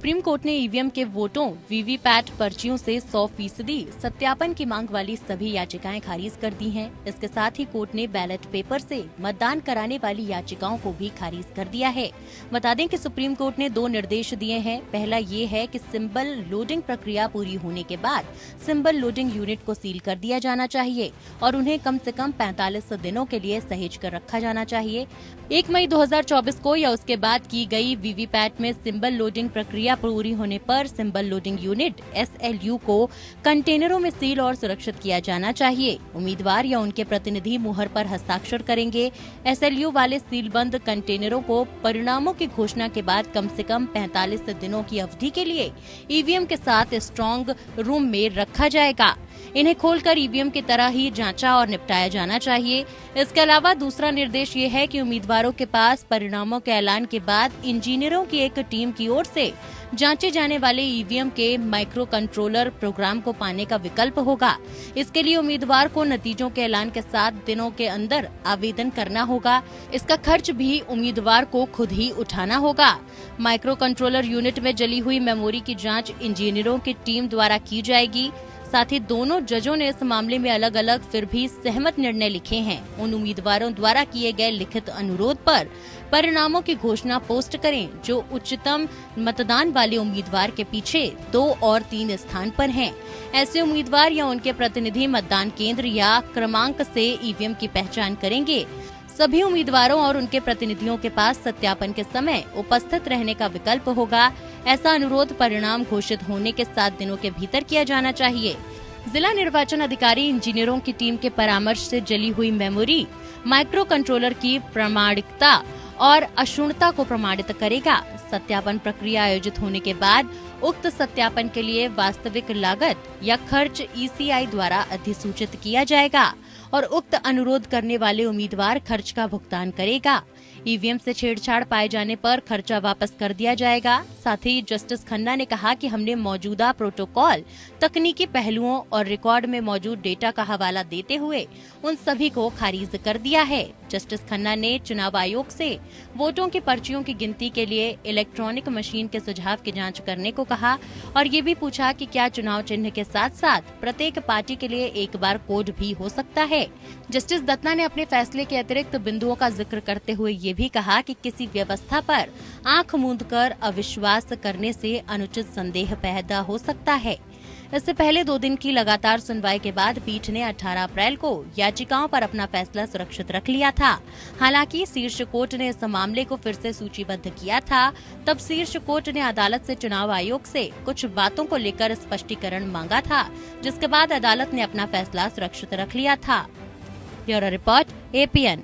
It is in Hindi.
सुप्रीम कोर्ट ने ईवीएम के वोटों वीवीपैट पर्चियों से 100% सत्यापन की मांग वाली सभी याचिकाएं खारिज कर दी हैं। इसके साथ ही कोर्ट ने बैलेट पेपर से मतदान कराने वाली याचिकाओं को भी खारिज कर दिया है। बता दें कि सुप्रीम कोर्ट ने 2 निर्देश दिए हैं। पहला ये है कि सिंबल लोडिंग प्रक्रिया पूरी होने के बाद सिंबल लोडिंग यूनिट को सील कर दिया जाना चाहिए और उन्हें कम से कम 45 दिनों के लिए सहेज कर रखा जाना चाहिए। 1 मई 2024 को या उसके बाद की गई वीवीपैट में सिंबल लोडिंग प्रक्रिया पूरी होने पर सिंबल लोडिंग यूनिट SLU को कंटेनरों में सील और सुरक्षित किया जाना चाहिए। उम्मीदवार या उनके प्रतिनिधि मुहर पर हस्ताक्षर करेंगे। SLU वाले सीलबंद कंटेनरों को परिणामों की घोषणा के बाद कम से कम 45 दिनों की अवधि के लिए ईवीएम के साथ स्ट्रॉन्ग रूम में रखा जाएगा। इन्हें खोलकर ईवीएम की तरह ही जांचा और निपटाया जाना चाहिए। इसके अलावा दूसरा निर्देश ये है कि उम्मीदवारों के पास परिणामों के ऐलान के बाद इंजीनियरों की एक टीम की ओर से जांचे जाने वाले ईवीएम के माइक्रो कंट्रोलर प्रोग्राम को पाने का विकल्प होगा। इसके लिए उम्मीदवार को नतीजों के ऐलान के 7 दिनों के अंदर आवेदन करना होगा। इसका खर्च भी उम्मीदवार को खुद ही उठाना होगा। माइक्रो कंट्रोलर यूनिट में जली हुई मेमोरी की जाँच इंजीनियरों की टीम द्वारा की जाएगी। साथ ही दोनों जजों ने इस मामले में अलग अलग फिर भी सहमत निर्णय लिखे हैं। उन उम्मीदवारों द्वारा किए गए लिखित अनुरोध पर परिणामों की घोषणा पोस्ट करें जो उच्चतम मतदान वाले उम्मीदवार के पीछे 2 और 3 स्थान पर हैं। ऐसे उम्मीदवार या उनके प्रतिनिधि मतदान केंद्र या क्रमांक से ईवीएम की पहचान करेंगे। सभी उम्मीदवारों और उनके प्रतिनिधियों के पास सत्यापन के समय उपस्थित रहने का विकल्प होगा। ऐसा अनुरोध परिणाम घोषित होने के 7 दिनों के भीतर किया जाना चाहिए। जिला निर्वाचन अधिकारी इंजीनियरों की टीम के परामर्श से जली हुई मेमोरी माइक्रो कंट्रोलर की प्रामाणिकता और अक्षुण्णता को प्रमाणित करेगा। सत्यापन प्रक्रिया आयोजित होने के बाद उक्त सत्यापन के लिए वास्तविक लागत या खर्च ECI द्वारा अधिसूचित किया जाएगा और उक्त अनुरोध करने वाले उम्मीदवार खर्च का भुगतान करेगा। ईवीएम से छेड़छाड़ पाए जाने पर खर्चा वापस कर दिया जाएगा। साथ ही जस्टिस खन्ना ने कहा कि हमने मौजूदा प्रोटोकॉल, तकनीकी पहलुओं और रिकॉर्ड में मौजूद डेटा का हवाला देते हुए उन सभी को खारिज कर दिया है। जस्टिस खन्ना ने चुनाव आयोग से वोटों की पर्चियों की गिनती के लिए इलेक्ट्रॉनिक मशीन के सुझाव की जांच करने को कहा और ये भी पूछा कि क्या चुनाव चिन्ह के साथ साथ प्रत्येक पार्टी के लिए एक बार कोड भी हो सकता है। जस्टिस दत्ता ने अपने फैसले के अतिरिक्त बिंदुओं का जिक्र करते हुए ये भी कहा कि किसी व्यवस्था पर आंख मूंदकर अविश्वास करने से अनुचित संदेह पैदा हो सकता है। इससे पहले 2 दिन की लगातार सुनवाई के बाद पीठ ने 18 अप्रैल को याचिकाओं पर अपना फैसला सुरक्षित रख लिया था। हालांकि शीर्ष कोर्ट ने इस मामले को फिर से सूचीबद्ध किया था। तब शीर्ष कोर्ट ने अदालत से चुनाव आयोग से कुछ बातों को लेकर स्पष्टीकरण मांगा था, जिसके बाद अदालत ने अपना फैसला सुरक्षित रख लिया था। Bureau report APN।